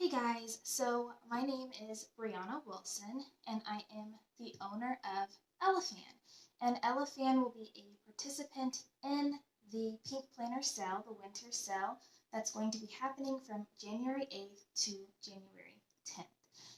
Hey guys, so my name is Brianna Wilson and I am the owner of Elefan. And Elefan will be a participant in the Pink Planner sale, the winter sale, that's going to be happening from January 8th to January 10th.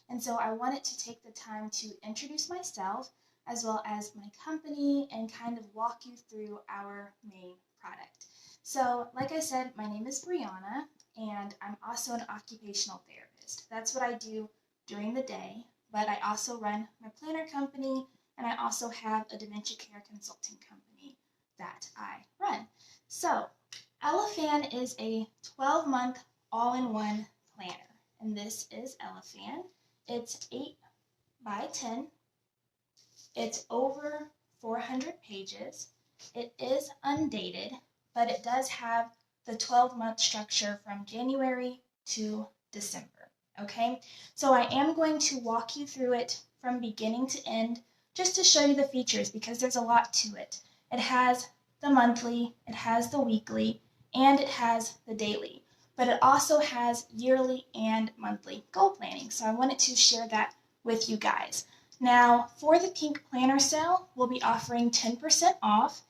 And so I wanted to take the time to introduce myself as well as my company and kind of walk you through our main product. So like I said, my name is Brianna and I'm also an occupational therapist. That's what I do during the day, but I also run my planner company and I also have a dementia care consulting company that I run. So Elefan is a 12-month all-in-one planner, and this is Elefan. It's 8 by 10. It's over 400 pages. It is undated, but it does have the 12-month structure from January to December, okay? So I am going to walk you through it from beginning to end just to show you the features because there's a lot to it. It has the monthly, it has the weekly, and it has the daily, but it also has yearly and monthly goal planning. So I wanted to share that with you guys. Now, for the Pink Planner sale, we'll be offering 10% off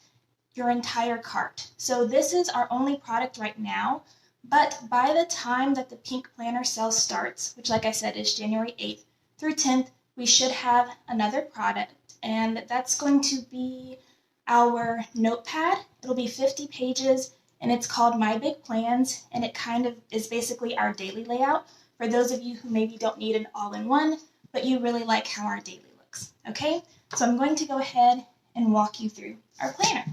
your entire cart. So this is our only product right now, but by the time that the Pink Planner sale starts, which like I said is January 8th through 10th, we should have another product, and that's going to be our notepad. It'll be 50 pages, and it's called My Big Plans, and it kind of is basically our daily layout for those of you who maybe don't need an all-in-one, but you really like how our daily looks, okay? So I'm going to go ahead and walk you through our planner.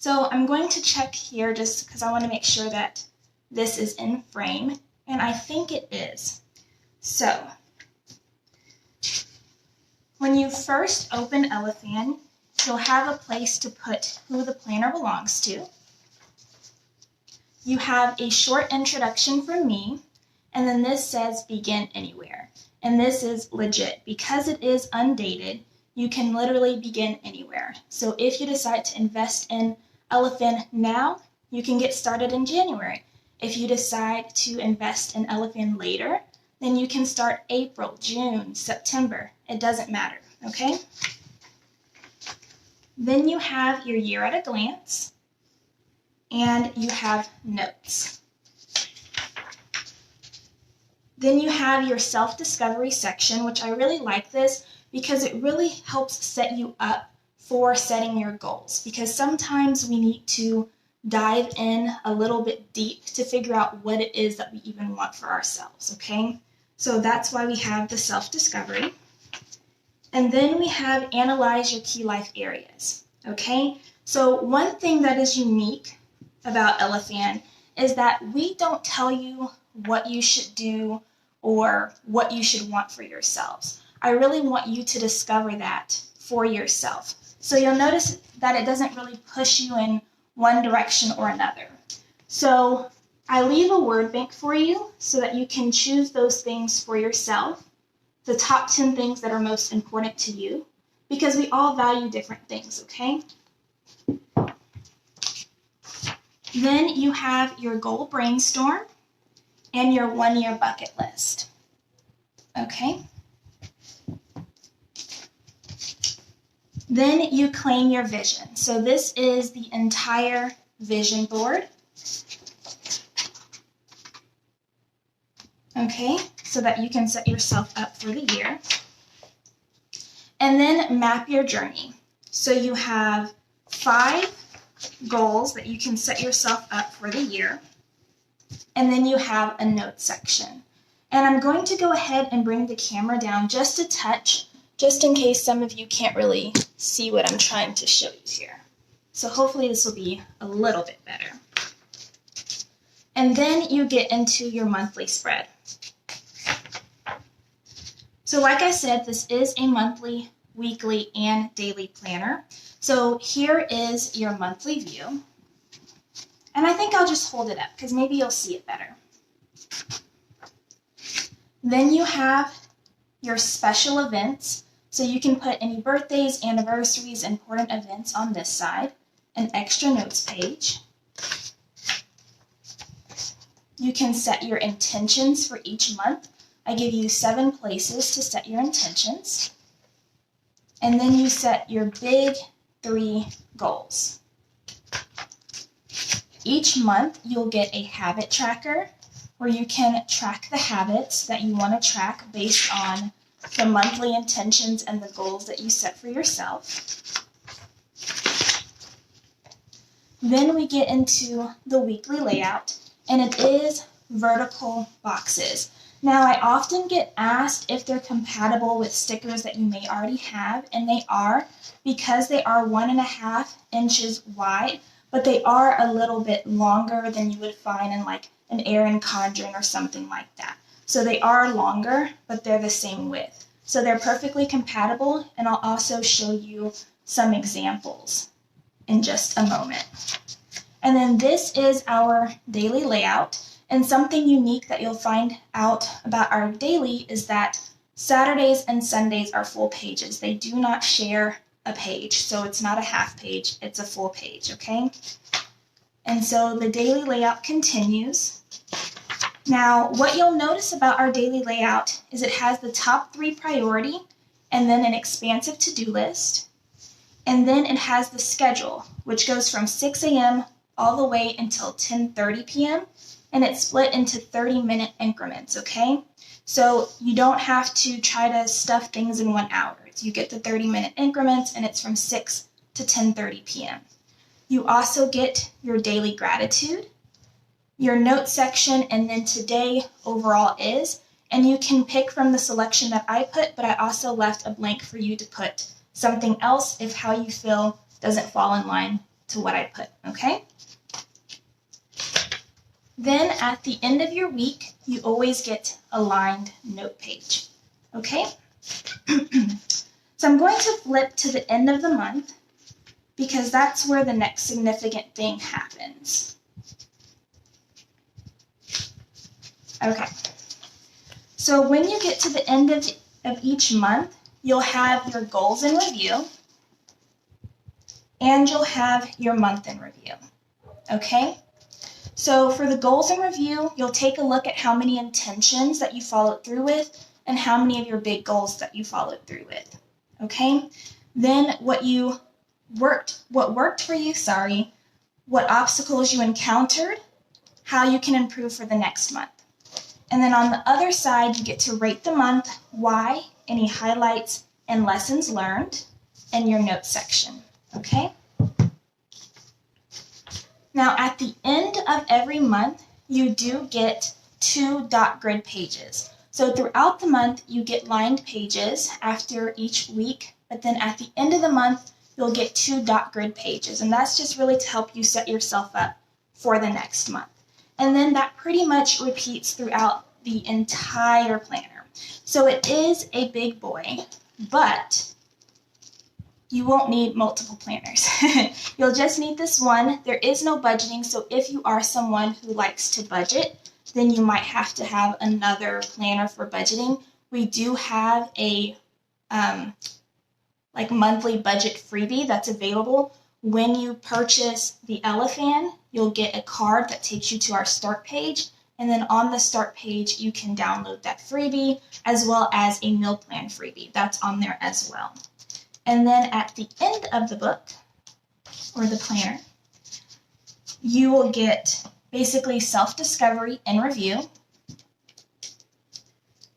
So I'm going to check here just because I want to make sure that this is in frame, and I think it is. So when you first open Elefan, you'll have a place to put who the planner belongs to. You have a short introduction from me, and then this says begin anywhere. And this is legit. Because it is undated, you can literally begin anywhere. So if you decide to invest in Elefan now, you can get started in January. If you decide to invest in Elefan later, then you can start April, June, September. It doesn't matter, okay? Then you have your year at a glance, and you have notes. Then you have your self-discovery section, which I really like this because it really helps set you up for setting your goals, because sometimes we need to dive in a little bit deep to figure out what it is that we even want for ourselves, okay? So that's why we have the self-discovery. And then we have analyze your key life areas, okay? So one thing that is unique about Elefan is that we don't tell you what you should do or what you should want for yourselves. I really want you to discover that for yourself. So you'll notice that it doesn't really push you in one direction or another. So I leave a word bank for you so that you can choose those things for yourself, the top 10 things that are most important to you, because we all value different things, okay? Then you have your goal brainstorm and your one-year bucket list, okay? Then you claim your vision. So this is the entire vision board. Okay, so that you can set yourself up for the year. And then map your journey. So you have 5 goals that you can set yourself up for the year. And then you have a notes section. And I'm going to go ahead and bring the camera down just a touch, just in case some of you can't really see what I'm trying to show you here. So hopefully this will be a little bit better. And then you get into your monthly spread. So like I said, this is a monthly, weekly, and daily planner. So here is your monthly view. And I think I'll just hold it up because maybe you'll see it better. Then you have your special events. So you can put any birthdays, anniversaries, important events on this side, an extra notes page. you can set your intentions for each month. I give you 7 places to set your intentions. And then you set your big 3 goals. Each month, you'll get a habit tracker where you can track the habits that you want to track based on the monthly intentions and the goals that you set for yourself. Then we get into the weekly layout, and it is vertical boxes. Now, I often get asked if they're compatible with stickers that you may already have, and they are, because they are 1.5 inches wide, but they are a little bit longer than you would find in like an Erin Condren or something like that. So they are longer, but they're the same width. So they're perfectly compatible, and I'll also show you some examples in just a moment. And then this is our daily layout. And something unique that you'll find out about our daily is that Saturdays and Sundays are full pages. They do not share a page, so it's not a half page, it's a full page, okay? And so the daily layout continues. Now, what you'll notice about our daily layout is it has the top 3 priority, and then an expansive to-do list, and then it has the schedule, which goes from 6 a.m. all the way until 10:30 p.m., and it's split into 30-minute increments, okay? So you don't have to try to stuff things in 1 hour. You get the 30-minute increments, and it's from 6 to 10:30 p.m. You also get your daily gratitude, your note section, and then today overall is, and you can pick from the selection that I put, but I also left a blank for you to put something else if how you feel doesn't fall in line to what I put, okay? Then at the end of your week, you always get a lined note page, okay? So I'm going to flip to the end of the month because that's where the next significant thing happens. Okay, so when you get to the end of each month, you'll have your goals in review and you'll have your month in review, okay? So for the goals in review, you'll take a look at how many intentions that you followed through with and how many of your big goals that you followed through with, okay? Then what worked for you, what obstacles you encountered, how you can improve for the next month. And then on the other side, you get to rate the month, why, any highlights and lessons learned, and your notes section, okay? Now, at the end of every month, you do get 2 dot grid pages. So throughout the month, you get lined pages after each week, but then at the end of the month, you'll get 2 dot grid pages, and that's just really to help you set yourself up for the next month. And then that pretty much repeats throughout the entire planner. So it is a big boy, but you won't need multiple planners. You'll just need this one. There is no budgeting, so if you are someone who likes to budget, then you might have to have another planner for budgeting. We do have a monthly budget freebie that's available. When you purchase the Elefan, you'll get a card that takes you to our start page, and then on the start page, you can download that freebie as well as a meal plan freebie. That's on there as well. And then at the end of the book, or the planner, you will get basically self-discovery and review.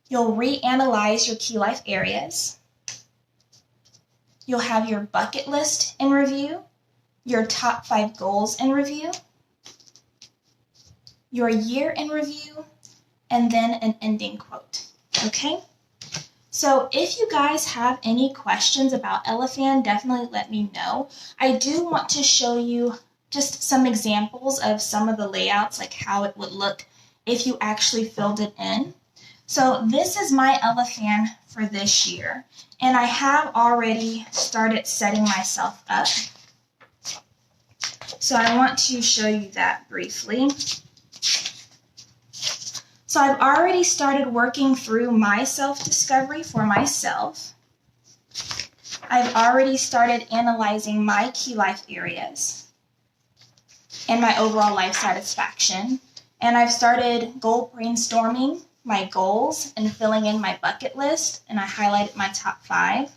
You'll reanalyze your key life areas. You'll have your bucket list in review, your top 5 goals in review, your year in review, and then an ending quote, okay? So if you guys have any questions about Elefan, definitely let me know. I do want to show you just some examples of some of the layouts, like how it would look if you actually filled it in. So this is my Elefan for this year, and I have already started setting myself up. So I want to show you that briefly. So I've already started working through my self-discovery for myself. I've already started analyzing my key life areas and my overall life satisfaction. and I've started goal brainstorming my goals and filling in my bucket list, and I highlighted my top 5.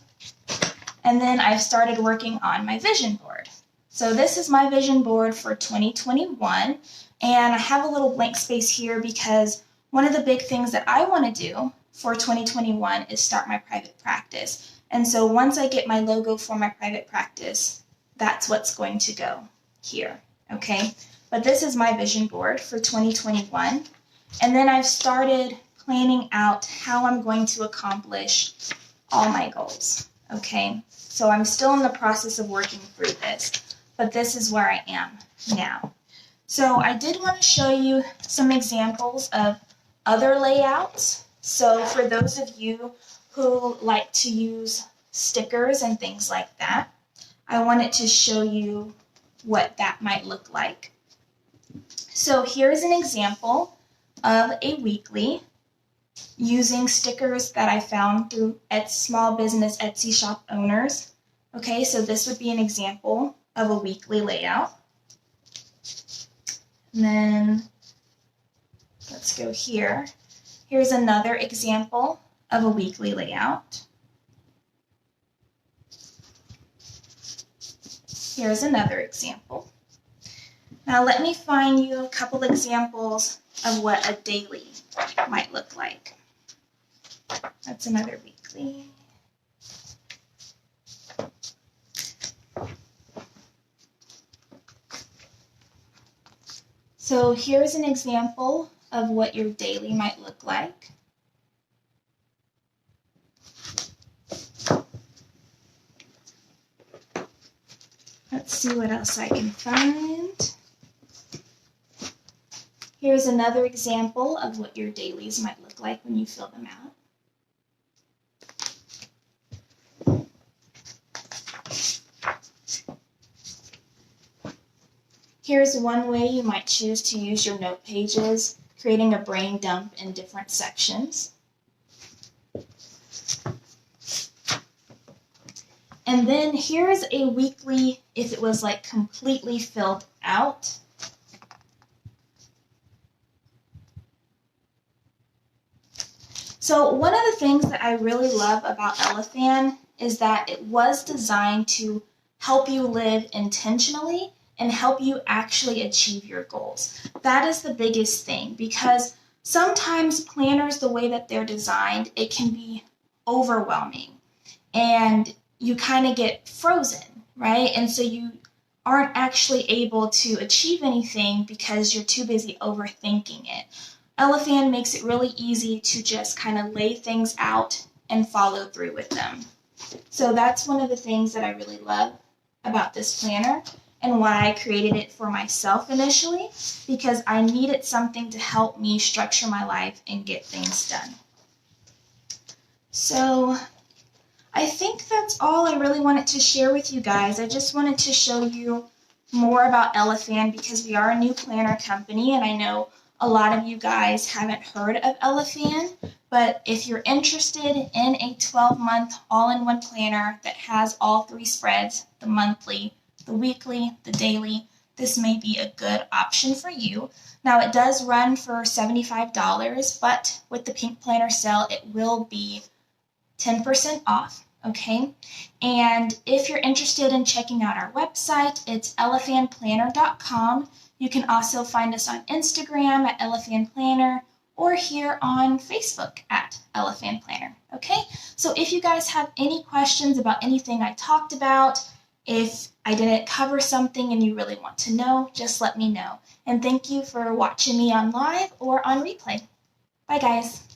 And then I've started working on my vision board. So this is my vision board for 2021, and I have a little blank space here because one of the big things that I want to do for 2021 is start my private practice. And so once I get my logo for my private practice, that's what's going to go here, okay? But this is my vision board for 2021. And then I've started planning out how I'm going to accomplish all my goals, okay? So I'm still in the process of working through this, but this is where I am now. So I did want to show you some examples of other layouts. So for those of you who like to use stickers and things like that, I wanted to show you what that might look like. So here's an example of a weekly using stickers that I found through small business Etsy shop owners. Okay, so this would be an example of a weekly layout. And then let's go here. Here's another example of a weekly layout. Here's another example. Now let me find you a couple examples of what a daily might look like. That's another weekly. So here's an example of what your daily might look like. Let's see what else I can find. Here's another example of what your dailies might look like when you fill them out. Here's one way you might choose to use your note pages, creating a brain dump in different sections. And then here's a weekly if it was like completely filled out. So one of the things that I really love about Elefan is that it was designed to help you live intentionally and help you actually achieve your goals. That is the biggest thing, because sometimes planners, the way that they're designed, it can be overwhelming and you kind of get frozen, right? And so you aren't actually able to achieve anything because you're too busy overthinking it. Elefan makes it really easy to just kind of lay things out and follow through with them. So that's one of the things that I really love about this planner and why I created it for myself initially, because I needed something to help me structure my life and get things done. So I think that's all I really wanted to share with you guys. I just wanted to show you more about Elefan because we are a new planner company, and I know a lot of you guys haven't heard of Elefan, but if you're interested in a 12-month all-in-one planner that has all 3 spreads, the monthly, the weekly, the daily, this may be a good option for you. Now it does run for $75, but with the Pink Planner sale, it will be 10% off, okay? And if you're interested in checking out our website, it's elefanplanner.com. You can also find us on Instagram at Elefan Planner or here on Facebook at Elefan Planner, okay? So if you guys have any questions about anything I talked about, if I didn't cover something and you really want to know, just let me know. And thank you for watching me on live or on replay. Bye, guys.